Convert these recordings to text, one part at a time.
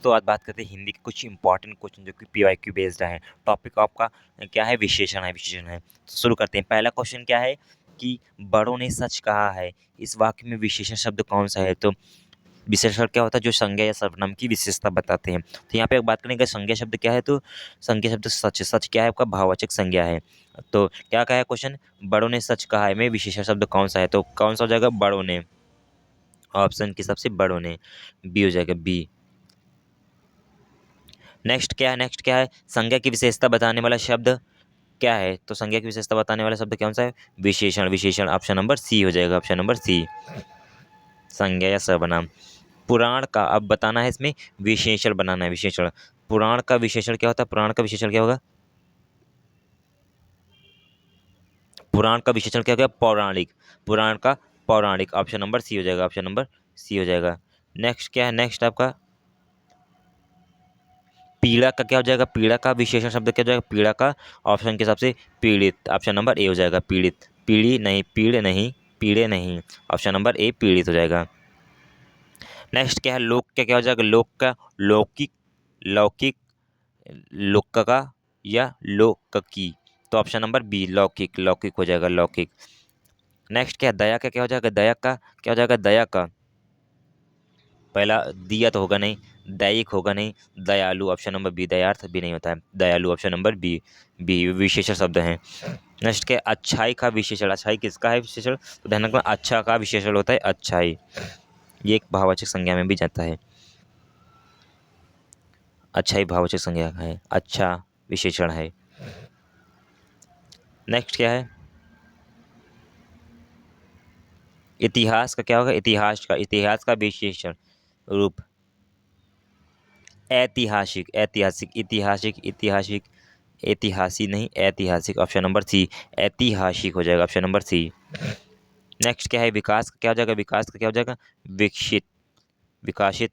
तो आज बात करते हैं हिंदी के कुछ इंपॉर्टेंट क्वेश्चन जो कि पीवाईक्यू बेस्ड है। टॉपिक आपका क्या है? विशेषण है, विशेषण है। तो शुरू करते हैं। पहला क्वेश्चन क्या है कि बड़ों ने सच कहा है, इस वाक्य में विशेषण शब्द कौन सा है? तो विशेषण क्या होता है? जो संज्ञा या सर्वनाम की विशेषता बताते हैं। तो यहाँ पे एक बात करेंगे संज्ञा शब्द क्या है, तो संज्ञा शब्द सच है। सच क्या है? आपका भाववाचक संज्ञा है। तो क्या कहा है क्वेश्चन? बड़ों ने सच कहा है में विशेषण शब्द कौन सा है? तो कौन सा हो जाएगा? बड़ों ने। ऑप्शन के सबसे बड़ों ने बी हो जाएगा, बी। नेक्स्ट क्या है? नेक्स्ट क्या है? संज्ञा की विशेषता बताने वाला शब्द क्या है? तो संज्ञा की विशेषता बताने वाला शब्द कौन सा है? विशेषण। विशेषण ऑप्शन नंबर सी हो जाएगा, ऑप्शन नंबर सी। संज्ञा या सर्वनाम। पुराण का अब बताना है, इसमें विशेषण बनाना है, विशेषण। पुराण का विशेषण क्या होता है? पुराण का विशेषण क्या होगा? पुराण का विशेषण क्या होगा? पौराणिक। पुराण का पौराणिक, ऑप्शन नंबर सी हो जाएगा, ऑप्शन नंबर सी हो जाएगा। नेक्स्ट क्या है? नेक्स्ट आपका पीड़ा का क्या हो जाएगा? पीड़ा का विशेषण शब्द क्या हो जाएगा? पीड़ा का ऑप्शन के हिसाब से पीड़ित, ऑप्शन नंबर ए हो जाएगा, पीड़ित। पीड़ी नहीं, पीड़ नहीं, पीड़े नहीं, ऑप्शन नंबर ए पीड़ित हो जाएगा। नेक्स्ट क्या है? लोक का क्या हो जाएगा? लोक का लौकिक, लौकिक, लोक का या लोककी, तो ऑप्शन नंबर बी लौकिक, लौकिक हो जाएगा, लौकिक। नेक्स्ट क्या है? दया का क्या हो जाएगा? दया का क्या हो जाएगा? दया का पहला दिया तो होगा नहीं, दैयिक होगा नहीं, दयालु, ऑप्शन नंबर बी। दयार्थ भी नहीं होता है, दयालु, ऑप्शन नंबर बी। बी विशेषण शब्द हैं। नेक्स्ट क्या है? अच्छाई का विशेषण। अच्छाई किसका है विशेषण? तो ध्यान रखना, अच्छा का विशेषण होता है अच्छाई। ये एक भाववाचक संज्ञा में भी जाता है। अच्छाई भाववाचक संज्ञा है, अच्छा विशेषण है। नेक्स्ट क्या है? इतिहास का क्या होगा? इतिहास का, इतिहास का विशेषण रूप ऐतिहासिक, ऐतिहासिक, ऐतिहासिक, ऐतिहासिक, ऐतिहासिक नहीं, ऐतिहासिक, ऑप्शन नंबर सी। ऐतिहासिक हो जाएगा, ऑप्शन नंबर सी। नेक्स्ट क्या है? विकास का क्या हो जाएगा? विकास का क्या हो जाएगा? विकसित, विकासित,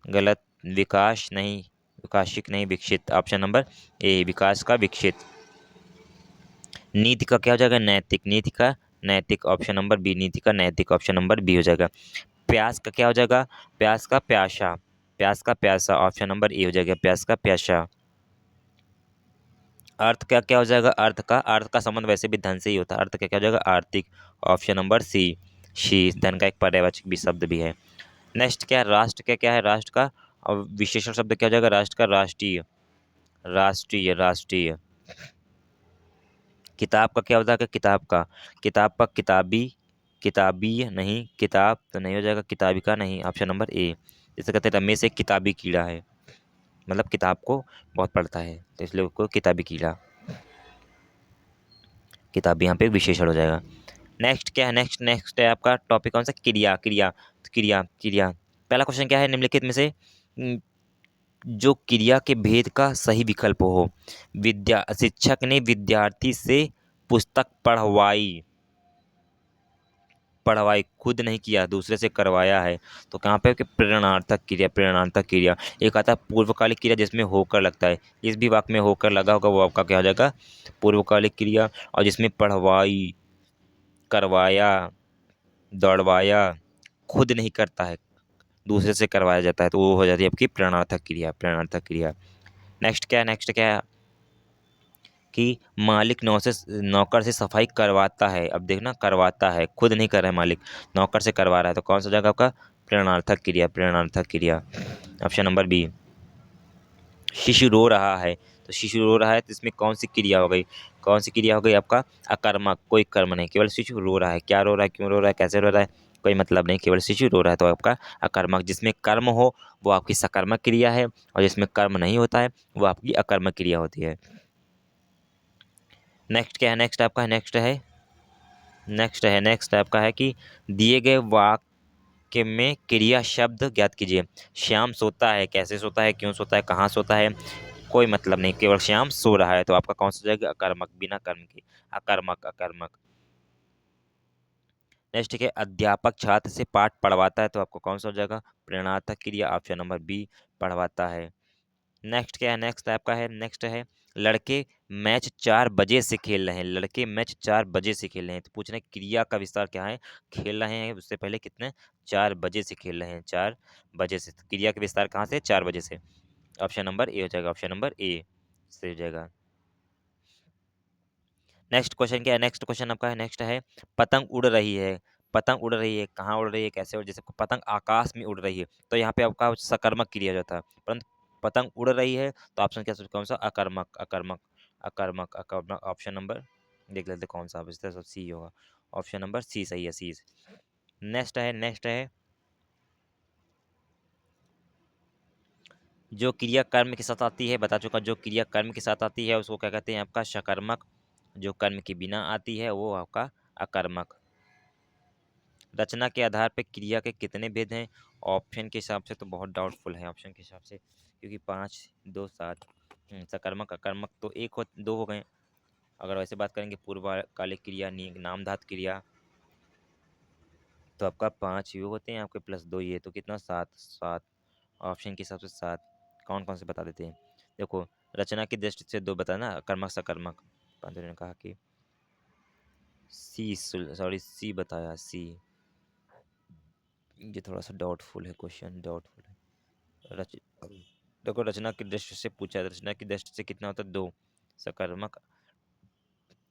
गलत, विकास नहीं, विकासिक नहीं, विकसित, ऑप्शन नंबर ए विकास का विकसित। नीति का क्या हो जाएगा? नैतिक, नीति का नैतिक, ऑप्शन नंबर बी। नीति का नैतिक, ऑप्शन नंबर बी हो जाएगा। प्यास का क्या हो जाएगा? प्यास का प्यासा, प्यास का प्यासा, ऑप्शन नंबर ए हो जाएगा, प्यास का प्यासा। अर्थ का क्या हो जाएगा? अर्थ का संबंध वैसे भी धन से ही होता है। अर्थ का क्या हो जाएगा? आर्थिक, ऑप्शन नंबर सी। शी धन का एक पर्यायवाचक भी शब्द भी है। नेक्स्ट क्या है? राष्ट्र का क्या है? राष्ट्र का विशेषण शब्द क्या हो जाएगा? राष्ट्र का राष्ट्रीय, राष्ट्रीय, राष्ट्रीय। किताब का क्या हो जाएगा? किताब का, किताब का किताबी, किताबी नहीं, किताब तो नहीं हो जाएगा, किताबी का नहीं, ऑप्शन नंबर ए। जैसे कहते हैं रमेश एक किताबी कीड़ा है, मतलब किताब को बहुत पढ़ता है, तो इसलिए उसको किताबी कीड़ा, किताब यहाँ पे विशेषण हो जाएगा। नेक्स्ट क्या है? नेक्स्ट नेक्स्ट है आपका टॉपिक कौन सा? क्रिया, क्रिया, तो क्रिया, क्रिया। पहला क्वेश्चन क्या है? निम्नलिखित में से जो क्रिया के भेद का सही विकल्प हो। विद्या, शिक्षक ने विद्यार्थी से पुस्तक पढ़वाई, पढ़वाई खुद नहीं किया, दूसरे से करवाया है। तो कहाँ पे कि प्रेरणार्थक क्रिया, प्रेरणार्थक क्रिया। एक आता है पूर्वकालिक क्रिया जिसमें होकर लगता है, इस भी वाक्य में होकर लगा होगा, वो आपका क्या हो जाएगा? पूर्वकालिक क्रिया। और जिसमें पढ़वाई, करवाया, दौड़वाया, खुद नहीं करता है, दूसरे से करवाया जाता है, तो वो हो जाती है आपकी प्रेरणार्थक क्रिया, प्रेरणार्थक क्रिया। नेक्स्ट क्या है? नेक्स्ट क्या है कि मालिक नौकर से सफाई करवाता है। अब देखना, करवाता है, खुद नहीं कर रहा है मालिक, नौकर से करवा रहा है, तो कौन सा जगह आपका? प्रेरणार्थक क्रिया, प्रेरणार्थक क्रिया, ऑप्शन नंबर बी। शिशु रो रहा है, तो शिशु रो रहा है, तो इसमें कौन सी क्रिया हो गई? कौन सी क्रिया हो गई आपका? अकर्मक, कोई कर्म नहीं, केवल शिशु रो रहा है। क्या रो रहा है, क्यों रो रहा है, कैसे रो रहा है, कोई मतलब नहीं, केवल शिशु रो रहा है, तो आपका अकर्मक। जिसमें कर्म हो वो आपकी सकर्मक क्रिया है, और जिसमें कर्म नहीं होता है वो आपकी अकर्मक क्रिया होती है। नेक्स्ट क्या है? नेक्स्ट आपका नेक्स्ट आपका है कि दिए गए वाक्य में क्रिया शब्द ज्ञात कीजिए। श्याम सोता है, कैसे सोता है, क्यों सोता है, कहाँ सोता है, कोई मतलब नहीं, केवल श्याम सो रहा है, तो आपका कौन सा जाएगा? अकर्मक, बिना कर्म के, अकर्मक, अकर्मक। नेक्स्ट ठीक है, अध्यापक छात्र से पाठ पढ़वाता है, तो आपको कौन सा हो जाएगा? प्रेरणार्थक क्रिया, ऑप्शन नंबर बी, पढ़वाता है। नेक्स्ट क्या है? नेक्स्ट आपका है, नेक्स्ट है लड़के मैच 4 बजे से खेल रहे हैं, लड़के मैच 4 बजे से खेल रहे हैं। तो पूछ रहे हैं क्रिया का विस्तार क्या है, खेल रहे हैं उससे पहले कितने, 4 बजे से खेल रहे हैं, 4 बजे से। तो क्रिया का विस्तार कहाँ से, 4 बजे से। ऑप्शन नंबर ए हो जाएगा, ऑप्शन नंबर ए सही हो जाएगा। नेक्स्ट क्वेश्चन क्या है, नेक्स्ट क्वेश्चन आपका है, नेक्स्ट है पतंग उड़ रही है। पतंग उड़ रही है, कहाँ उड़ रही है, कैसे उड़, जैसे पतंग आकाश में उड़ रही है तो यहाँ पे आपका सकर्मक क्रिया जाता है, परंतु पतंग उड़ रही है तो ऑप्शन क्या कौन सा, अकर्मक, अकर्मक, अकर्मक, अकर्मक। ऑप्शन नंबर देख लेते कौन सा, बचता सब सी होगा, ऑप्शन नंबर सी सही है, सी। नेक्स्ट है, नेक्स्ट है जो क्रिया कर्म के साथ आती है, बता चुका, जो क्रिया कर्म के साथ आती है उसको क्या कहते हैं, आपका सकर्मक। जो कर्म के बिना आती है वो आपका अकर्मक। रचना के आधार पर क्रिया के कितने भेद हैं, ऑप्शन के हिसाब से तो बहुत डाउटफुल है, ऑप्शन के हिसाब से, क्योंकि 5 2 7 सकर्मक अकर्मक तो एक हो, दो हो गए। अगर वैसे बात करेंगे पूर्वकालिक क्रिया, नामधात क्रिया, तो आपका 5 ये होते हैं आपके, प्लस 2 ये, तो कितना, 7 7। ऑप्शन के हिसाब से 7। कौन कौन से बता देते हैं, देखो रचना की दृष्टि से 2 बताना, अकर्मक सकर्मक। पांचों ने कहा कि सी, सॉरी सी बताया, सी। ये थोड़ा सा डाउटफुल है, क्वेश्चन डाउटफुल है। देखो रचना की दृष्टि से पूछा है, रचना की दृष्टि से कितना होता है, 2। सकर्मक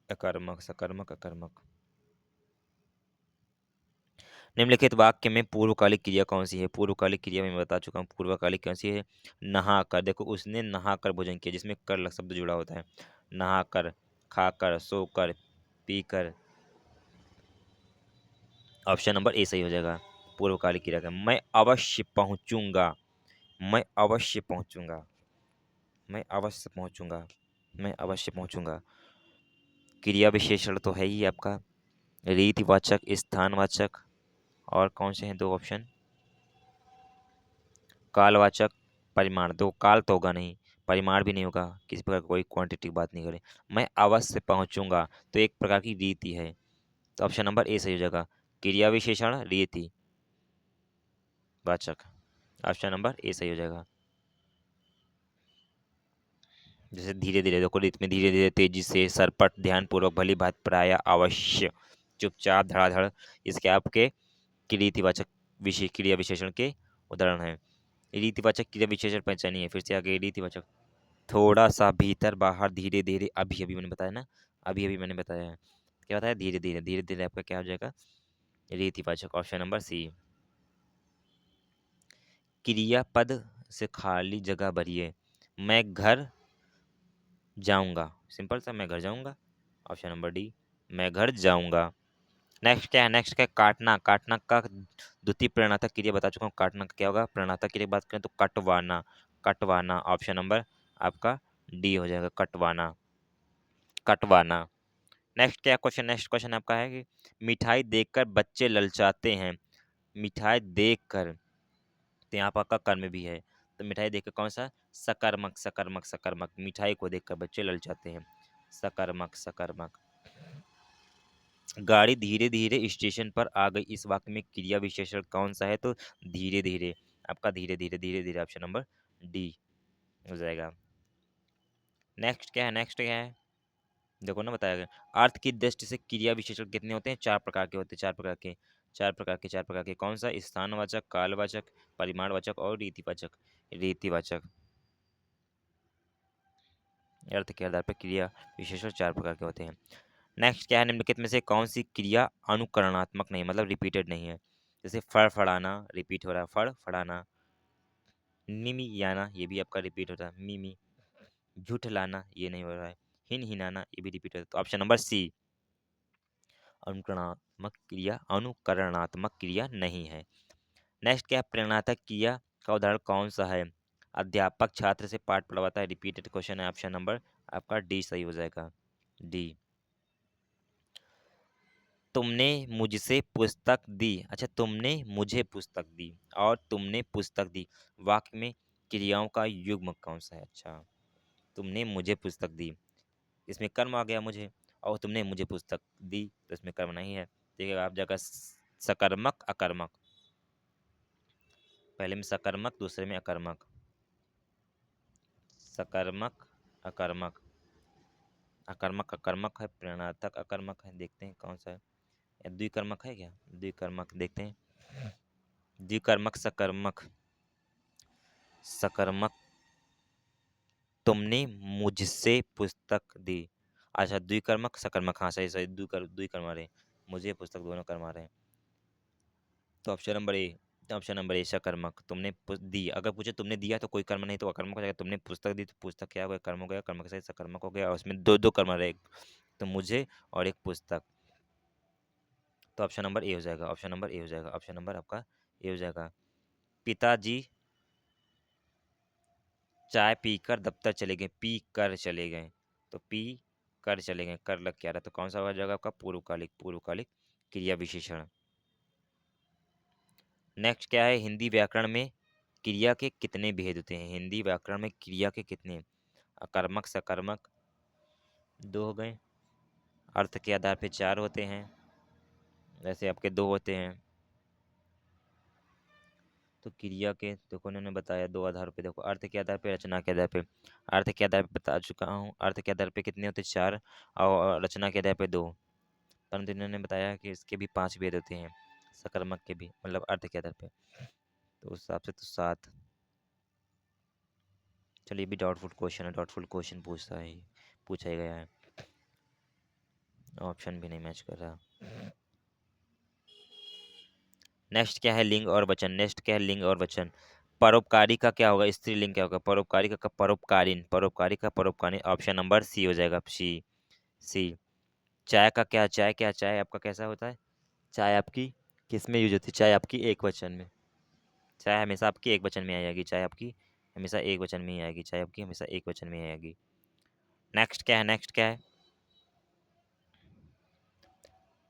अकर्मक, सकर्मक अकर्मक। निम्नलिखित वाक्य में पूर्वकालिक क्रिया कौन सी है, पूर्वकालिक क्रिया में मैं बता चुका हूँ, पूर्वकालिक कौन सी है, नहाकर। देखो उसने नहाकर भोजन किया, जिसमें कर शब्द जुड़ा होता है, नहाकर, खाकर, सोकर, पीकर। ऑप्शन नंबर ए सही हो जाएगा। पूर्वकालिक क्रिया का मैं अवश्य पहुंचूंगा, मैं अवश्य पहुंचूंगा, मैं अवश्य पहुंचूंगा, मैं अवश्य पहुंचूंगा। क्रिया विशेषण तो है ही आपका, रीतिवाचक, स्थानवाचक, और कौन से हैं 2 ऑप्शन, कालवाचक, परिमाण। दो काल तो होगा नहीं, परिमाण भी नहीं होगा, किसी प्रकार कोई क्वांटिटी की बात नहीं करें। मैं अवश्य पहुंचूंगा तो एक प्रकार की रीति है, तो ऑप्शन नंबर ए सही हो जाएगा। क्रिया विशेषण रीति वाचक, ऑप्शन नंबर ए सही हो जाएगा। जैसे धीरे धीरे, देखो रीत में धीरे धीरे, तेजी से, सरपट, ध्यानपूर्वक, भली भात, प्राय, अवश्य, चुपचाप, धड़ाधड़, इसके आपके रीतिवाचक विशेष क्रिया विशेषण के उदाहरण हैं। रीतिवाचक क्रिया विशेषण पहचानिए, फिर से आगे रीतिवाचक, थोड़ा सा, भीतर बाहर, धीरे धीरे, अभी अभी मैंने बताया ना, अभी अभी मैंने बताया है, क्या बताया, धीरे धीरे, धीरे धीरे आपका क्या हो जाएगा, रीतिवाचक, ऑप्शन नंबर सी। क्रियापद से खाली जगह भरिए, मैं घर जाऊंगा, सिंपल सा, मैं घर जाऊंगा, ऑप्शन नंबर डी, मैं घर जाऊंगा। नेक्स्ट क्या है, नेक्स्ट क्या है, काटना। काटना का द्वितीय प्रेरणात्मक क्रिया बता चुका हूँ, काटना का क्या होगा, प्रेरणात्मक क्रिया की बात करें तो कटवाना, कटवाना, ऑप्शन नंबर आपका डी हो जाएगा, कटवाना, कटवाना। नेक्स्ट क्या क्वेश्चन, नेक्स्ट क्वेश्चन आपका है कि मिठाई देखकर बच्चे ललचाते हैं, मिठाई देखकर, तो यहाँ पर आपका कर्म भी है, तो मिठाई देखकर कौन सा, सकर्मक, सकर्मक, सकर्मक, मिठाई को देखकर बच्चे ललचाते हैं, सकर्मक, सकर्मक। गाड़ी धीरे धीरे स्टेशन पर आ गई, इस वाक्य में क्रिया विशेषण कौन सा है, तो धीरे धीरे, आपका धीरे धीरे, धीरे धीरे, ऑप्शन नंबर डी हो जाएगा। नेक्स्ट क्या है, नेक्स्ट क्या है, देखो ना बताया गया, अर्थ की दृष्टि से क्रिया विशेषण कितने होते हैं, 4 प्रकार के होते हैं, 4 प्रकार के, 4 प्रकार के, 4 प्रकार के, कौन सा, स्थानवाचक, कालवाचक, परिमाणवाचक और रीतिवाचक, रीतिवाचक। अर्थ के आधार पर क्रिया विशेषण 4 प्रकार के होते हैं। नेक्स्ट क्या है, निम्नलिखित में से कौन सी क्रिया अनुकरणात्मक नहीं, मतलब रिपीटेड नहीं है, जैसे फड़फड़ाना, रिपीट हो रहा है, फड़फड़ाना, मिमी याना, ये भी आपका रिपीट हो रहा है, मिमी, झूठ लाना, ये नहीं हो रहा है, हिन हिनाना, ये भी रिपीट हो रहा है, तो ऑप्शन नंबर सी, अनुकरणात्मक क्रिया नहीं है। नेक्स्ट क्या है, प्रेरणात्मक क्रिया का उदाहरण कौन सा है, अध्यापक छात्र से पाठ पढ़वाता है, रिपीटेड क्वेश्चन है, ऑप्शन नंबर आपका डी सही हो जाएगा, डी। तुमने मुझसे पुस्तक दी, अच्छा तुमने मुझे पुस्तक दी और तुमने पुस्तक दी, वाक्य में क्रियाओं का युग्म कौन सा है, अच्छा तुमने मुझे पुस्तक दी, इसमें कर्म आ गया मुझे, और तुमने मुझे पुस्तक दी तो इसमें कर्म नहीं है, देखिएगा आप जगह सकर्मक अकर्मक, पहले में सकर्मक, दूसरे में अकर्मक, सकर्मक अकर्मक, अकर्मक अकर्मक है, प्रेरणार्थक अकर्मक है, देखते हैं कौन सा है। या द्विकर्मक है क्या? द्विकर्मक देखते हैं। द्विकर्मक सकर्मक। सकर्मक, तुमने मुझसे पुस्तक दी। अच्छा, द्विकर्मक सकर्मक, हाँ सही सही, द्विकर्मा रहे, मुझे पुस्तक दोनों कर्मा रहे हैं। तो option number A, option number A सकर्मक, तुमने दी, अगर पूछे तुमने दिया तो कोई कर्म नहीं तो अकर्मक हो जाएगा, तुमने पुस्तक दी तो पुस्तक क्या हो गया, कर्म हो गया, कर्म के साथ सकर्मक हो गया, और उसमें दो दो कर्म रहे, तो मुझे और एक पुस्तक। तो ऑप्शन नंबर ए हो जाएगा, ऑप्शन नंबर ए हो जाएगा, ऑप्शन नंबर आपका ए हो जाएगा। पिताजी चाय पीकर दफ्तर चले गए, पी कर चले गए, तो पी कर चले गए, कर लग क्या रहा, तो कौन सा हो जाएगा आपका? पूर्वकालिक, पूर्वकालिक क्रिया विशेषण। नेक्स्ट क्या है, हिंदी व्याकरण में क्रिया के कितने भेद होते हैं? हिंदी व्याकरण में क्रिया के कितने? अकर्मक सकर्मक दो हो गए, अर्थ के आधार पे चार होते हैं, वैसे आपके दो होते हैं। तो क्रिया के देखो उन्होंने बताया दो आधार पे, देखो अर्थ के आधार पे, रचना के आधार पे। अर्थ के आधार पे बता चुका हूँ, अर्थ के आधार पे कितने होते हैं? चार, और रचना के आधार पे दो। परंतु इन्होंने बताया कि इसके भी पांच भेद होते हैं, सकर्मक के भी, मतलब अर्थ के आधार पे, तो उस हिसाब से तो सात। चलिए, भी डाउटफुल क्वेश्चन है, डाउटफुल क्वेश्चन पूछता है, पूछा ही गया है, ऑप्शन भी नहीं मैच कर रहा। नेक्स्ट क्या है, लिंग और वचन। नेक्स्ट क्या है, लिंग और वचन। परोपकारी का क्या होगा, स्त्रीलिंग क्या होगा? परोपकारी का परोपकारीन, परोपकारी का परोपकारीन, ऑप्शन नंबर सी हो जाएगा, सी। सी। चाय का क्या, चाय क्या, चाय आपका कैसा होता है? चाय आपकी किस में यूज होती है? चाय आपकी एक वचन में, चाय हमेशा आपकी एक वचन में आएगी, चाय आपकी हमेशा एक वचन में ही आएगी, चाय आपकी हमेशा एक वचन में ही आएगी। नेक्स्ट क्या है, नेक्स्ट क्या है,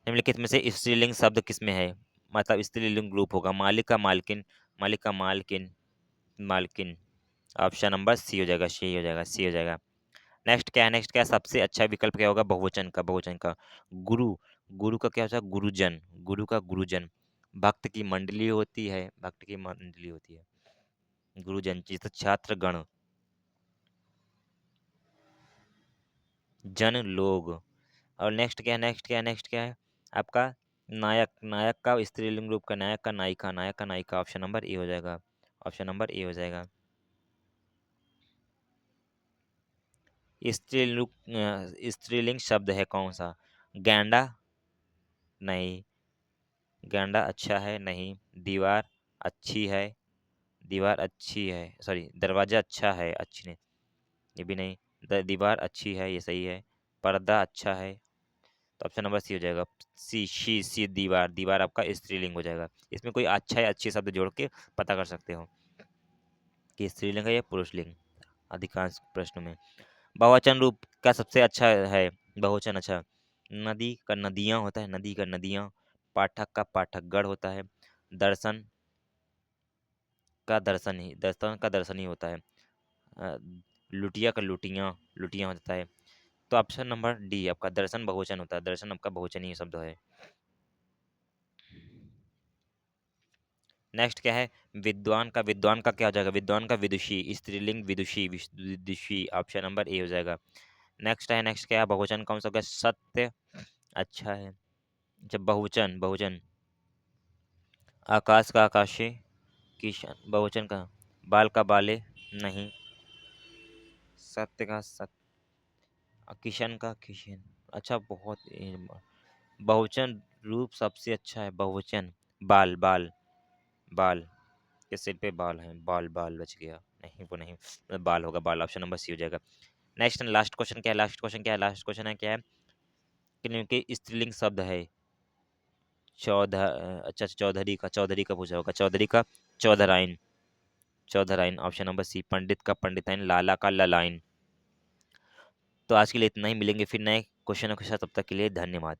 निम्नलिखित में से स्त्रीलिंग शब्द किस में है? मतलब स्त्रीलिंग ग्रुप होगा, मालिक का मालकिन, मालिक का मालकिन, मालकिन, ऑप्शन नंबर सी हो जाएगा, सी हो जाएगा, सी हो जाएगा। नेक्स्ट क्या है, नेक्स्ट क्या है, सबसे अच्छा विकल्प क्या होगा? बहुवचन का, बहुवचन का। गुरु, गुरु का क्या होता है? गुरुजन, गुरु का गुरुजन। भक्त की मंडली होती है, भक्त की मंडली होती है, गुरुजन। जैसे छात्र गण, जन लोग। और नेक्स्ट क्या है, नेक्स्ट क्या है, नेक्स्ट क्या है आपका? नायक, नायक का स्त्रीलिंग रूप का, नायक का नायिका, नायक का नायिका, ऑप्शन नंबर ए हो जाएगा, ऑप्शन नंबर ए हो जाएगा। स्त्रीलिंग शब्द है कौन सा? गैंडा, नहीं। गैंडा अच्छा है, नहीं। दीवार अच्छी है, दीवार अच्छी है, सॉरी, दरवाजा अच्छा है, अच्छी नहीं, ये भी नहीं। दीवार अच्छी है, ये सही है। पर्दा अच्छा है, तो ऑप्शन नंबर सी हो जाएगा, सी, शी दीवार, दीवार आपका स्त्रीलिंग हो जाएगा। इसमें कोई अच्छा या अच्छी शब्द जोड़ के पता कर सकते हो कि स्त्रीलिंग है या पुरुषलिंग, अधिकांश प्रश्नों में। बहुवचन रूप का सबसे अच्छा है, बहुवचन अच्छा। नदी का नदियाँ होता है, नदी का नदियाँ। पाठक का पाठकगण होता है। दर्शन का दर्शन ही, दर्शन का दर्शन ही होता है। अ, लुटिया का लुटियाँ, लुटियाँ होता है। तो ऑप्शन नंबर डी आपका दर्शन बहुवचन होता है, दर्शन आपका बहुवचन ही शब्द है। नेक्स्ट क्या है, विद्वान का, विद्वान का क्या हो जाएगा? विद्वान का विदुषी, स्त्रीलिंग विदुषी, विदुषी, ऑप्शन नंबर ए हो जाएगा। नेक्स्ट है, नेक्स्ट क्या है, बहुवचन कौन सा होगा? सत्य अच्छा है, जब बहुवचन, बहुवचन। आकाश का आकाशे, किशन, बहुवचन का। बाल का बाले, नहीं। सत्य का सत्य, किशन का किशन, अच्छा बहुत बहुवचन रूप सबसे अच्छा है बहुवचन। बाल, बाल, बाल के सिर पे बाल है, बाल, बाल बच गया, नहीं वो नहीं, बाल होगा, बाल, ऑप्शन नंबर सी हो जाएगा। नेक्स्ट एंड लास्ट क्वेश्चन क्या है, लास्ट क्वेश्चन क्या है, लास्ट क्वेश्चन है क्या है कि क्योंकि स्त्रीलिंग शब्द है चौधा, अच्छा चौधरी का, चौधरी का पूछा होगा, चौधरी का चौधराइन, चौधराइन, ऑप्शन नंबर सी। पंडित का पंडिताइन, लाला का ललाइन। तो आज के लिए इतना ही, मिलेंगे फिर नए क्वेश्चनों के साथ, तब तक के लिए धन्यवाद।